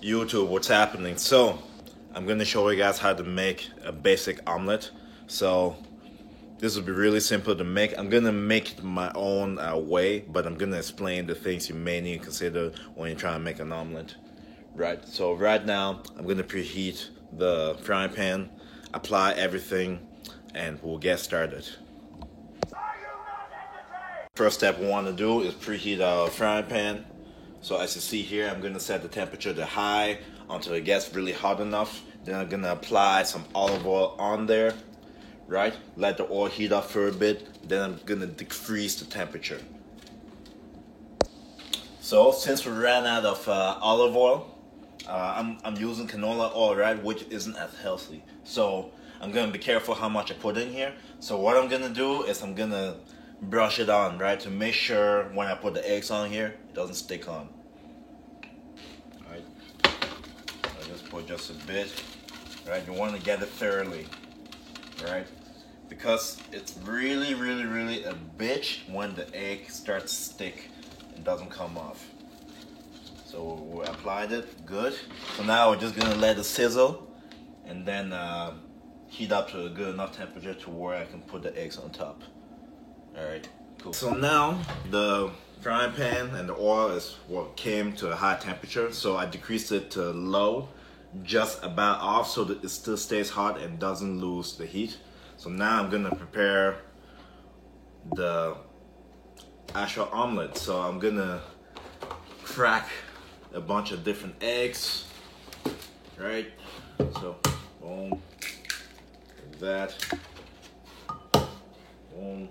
YouTube, what's happening? So, I'm gonna show you guys how to make a basic omelet. So, this will be really simple to make. I'm gonna make it my own way, but I'm gonna explain the things you may need to consider when you're trying to make an omelet. Right, so right now, I'm gonna preheat the frying pan, apply everything, and we'll get started. First step we want to do is preheat our frying pan. So as you see here, I'm going to set the temperature to high until it gets really hot enough. Then I'm going to apply some olive oil on there, right? Let the oil heat up for a bit. Then I'm going to decrease the temperature. So since we ran out of olive oil, I'm using canola oil, right, which isn't as healthy. So I'm going to be careful how much I put in here. So what I'm going to do is I'm going to brush it on, right, to make sure when I put the eggs on here, it doesn't stick on. Alright, I just put just a bit, right, you want to get it thoroughly, right, because it's really a bitch when the egg starts to stick and doesn't come off. So we applied it, good. So now we're just gonna let it sizzle and then heat up to a good enough temperature to where I can put the eggs on top. Alright, cool. So now the frying pan and the oil is what came to a high temperature, so I decreased it to low, just about off, so that it still stays hot and doesn't lose the heat. So now I'm gonna prepare the actual omelet. So I'm gonna crack a bunch of different eggs, right? So boom, like that, boom.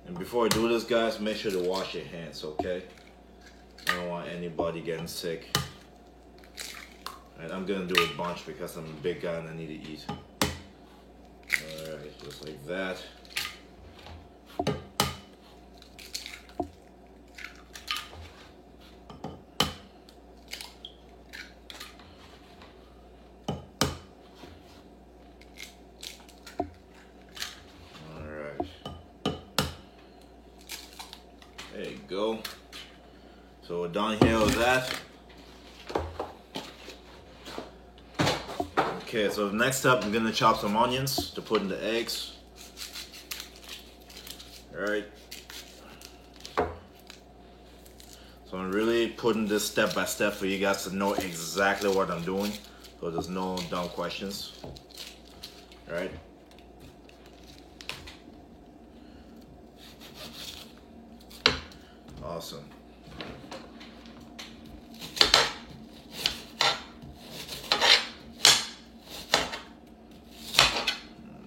And before I do this, guys, make sure to wash your hands, okay? I don't want anybody getting sick. And I'm gonna do a bunch because I'm a big guy and I need to eat. Alright, just like that. There you go. So we're done here with that. Okay, so next up, I'm gonna chop some onions to put in the eggs. Alright. So I'm really putting this step by step for you guys to know exactly what I'm doing, so there's no dumb questions. Alright. Awesome.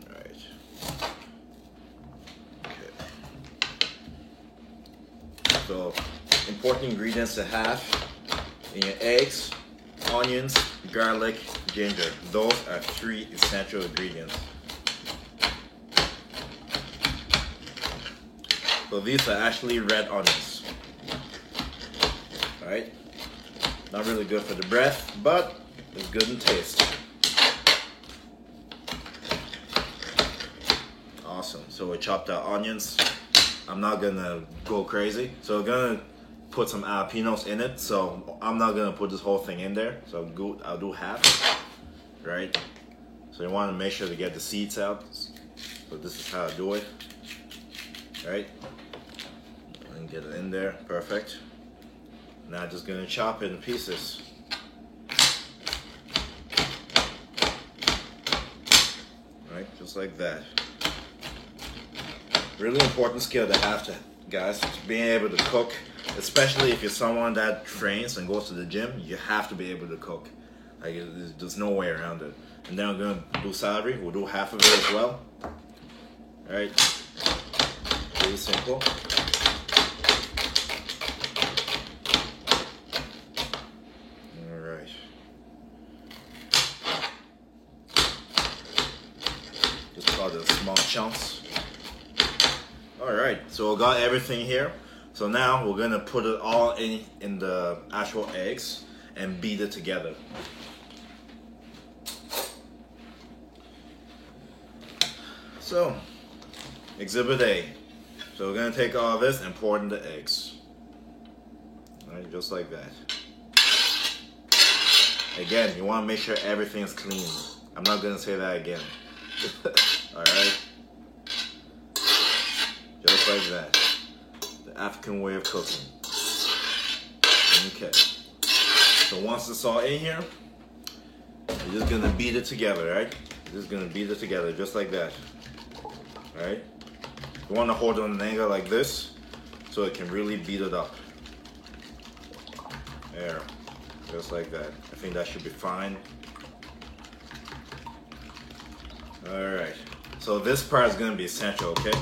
Alright. Okay. So, important ingredients to have in your eggs: onions, garlic, ginger. Those are 3 essential ingredients. So these are actually red onions. Alright? Not really good for the breath, but it's good in taste. Awesome. So we chopped our onions. I'm not gonna go crazy. So we're gonna put some jalapenos in it. So I'm not gonna put this whole thing in there. So I'll do half. Right? So you wanna make sure to get the seeds out. So this is how I do it. Right? And get it in there. Perfect. Now just gonna chop it in pieces. Right, just like that. Really important skill to have, guys, being able to cook, especially if you're someone that trains and goes to the gym. You have to be able to cook. Like, there's no way around it. And then we're gonna do celery. We'll do half of it as well. All right, really simple. The small chunks. Alright, so we got everything here. So now we're gonna put it all in the actual eggs and beat it together. So, Exhibit A. So we're gonna take all this and pour it in the eggs. Right, just like that. Again, you want to make sure everything is clean. I'm not gonna say that again. All right, just like that. The African way of cooking. Okay. So once it's all in here, you're just gonna beat it together, right? You're just gonna beat it together, just like that. All right. You want to hold it on an angle like this, so it can really beat it up. There, just like that. I think that should be fine. All right. So this part is gonna be essential, okay?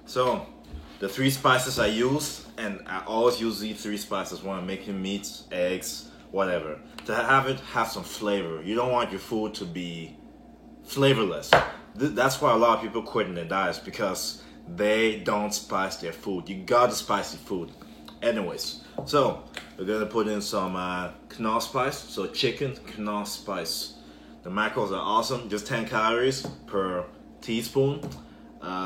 So the 3 spices I use, and I always use these 3 spices when I'm making meats, eggs, whatever, to have some flavor. You don't want your food to be flavorless. That's why a lot of people quit in their diets, because they don't spice their food. You gotta spice your food. Anyways, so we're gonna put in some Knorr spice, so chicken Knorr spice. The macros are awesome, just 10 calories per teaspoon.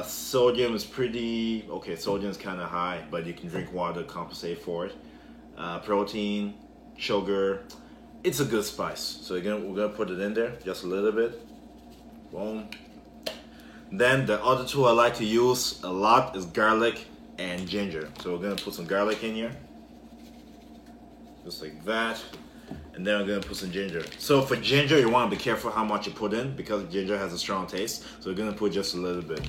Sodium is pretty, okay, sodium is kind of high, but you can drink water to compensate for it. Protein, sugar, it's a good spice. So we're gonna put it in there, just a little bit. Boom. Then the other 2 I like to use a lot is garlic and ginger. So we're gonna put some garlic in here, just like that. And then I'm gonna put some ginger. So for ginger, you wanna be careful how much you put in, because ginger has a strong taste. So we're gonna put just a little bit.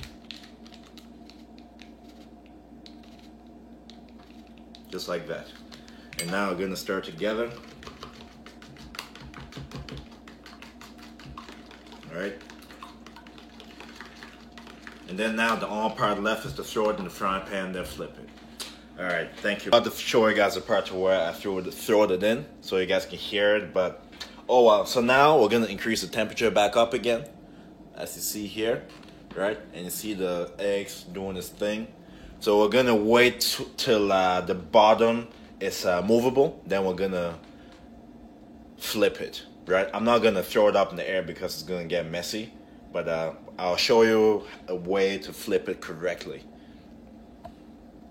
Just like that. And now we're gonna stir together. All right. And then now the only part left is to throw it in the frying pan, then flip it. All right, thank you. I'm about to show you guys the part to where I throw it in, so you guys can hear it. But oh wow! So now we're gonna increase the temperature back up again, as you see here, right? And you see the eggs doing this thing. So we're gonna wait till the bottom is movable. Then we're gonna flip it, right? I'm not gonna throw it up in the air because it's gonna get messy. But I'll show you a way to flip it correctly.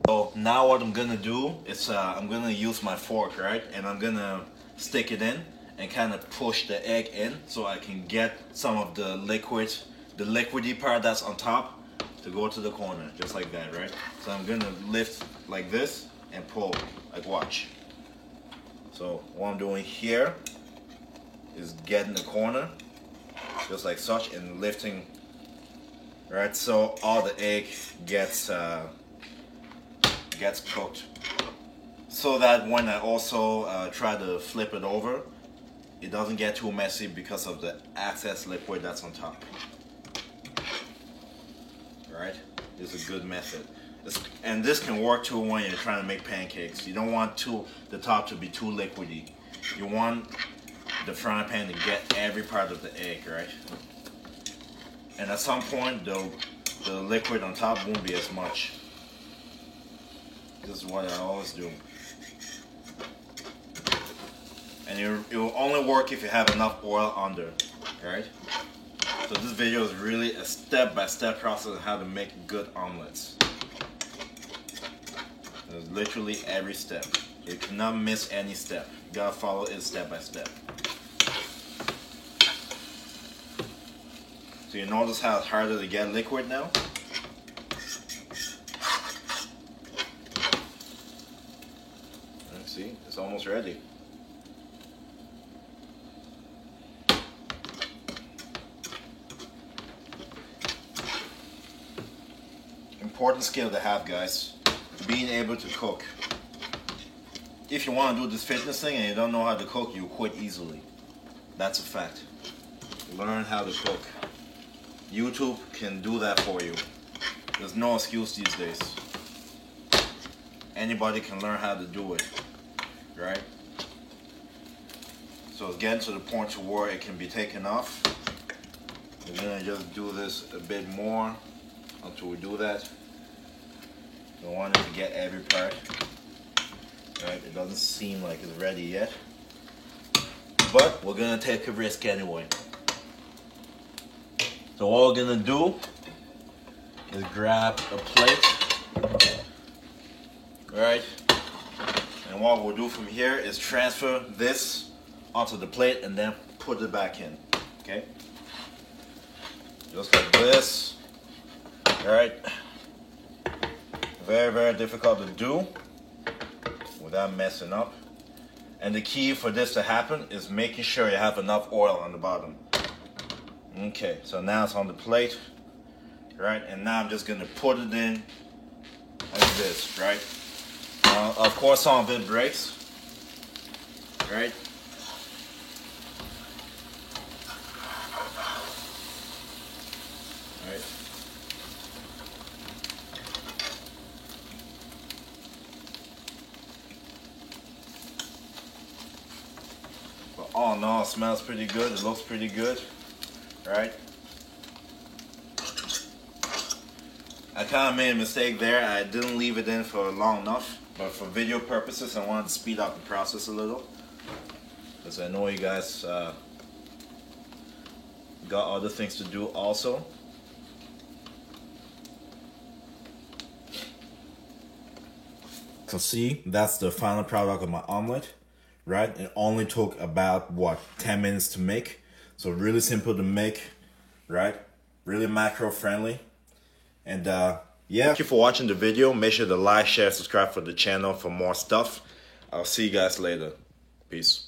So now what I'm gonna do is I'm gonna use my fork, right? And I'm gonna stick it in and kind of push the egg in, so I can get some of the liquidy part that's on top to go to the corner, just like that, right? So I'm gonna lift like this and pull, like watch. So what I'm doing here is getting the corner, just like such, and lifting, right? So all the egg gets cooked, so that when I also try to flip it over, it doesn't get too messy because of the excess liquid that's on top. Right? This is a good method. And this can work too when you're trying to make pancakes. You don't want the top to be too liquidy. You want the frying pan to get every part of the egg, right? And at some point, the liquid on top won't be as much. This is what I always do. And it will only work if you have enough oil under, right? So this video is really a step-by-step process of how to make good omelets. There's literally every step. You cannot miss any step. You gotta follow it step by step. So you notice how it's harder to get liquid now? See, it's almost ready. Important skill to have, guys. Being able to cook. If you want to do this fitness thing and you don't know how to cook, you'll quit easily. That's a fact. Learn how to cook. YouTube can do that for you. There's no excuse these days. Anybody can learn how to do it, right? So it's getting to the point to where it can be taken off. We're gonna just do this a bit more until we do that. Don't want it to get every part. Right? It doesn't seem like it's ready yet, but we're gonna take a risk anyway. So what we're gonna do is grab a plate, right? And what we'll do from here is transfer this onto the plate and then put it back in, okay? Just like this, all right? Very, very difficult to do without messing up. And the key for this to happen is making sure you have enough oil on the bottom. Okay, so now it's on the plate, right? And now I'm just gonna put it in like this, right? Of course, some of it breaks, right? Right. But all in all, it smells pretty good. It looks pretty good, right? I kind of made a mistake there. I didn't leave it in for long enough. But for video purposes, I wanted to speed up the process a little. Because I know you guys got other things to do also. So see, that's the final product of my omelet, right? It only took about, what, 10 minutes to make. So really simple to make, right? Really macro friendly. And yeah, thank you for watching the video. Make sure to like, share, subscribe for the channel for more stuff. I'll see you guys later. Peace.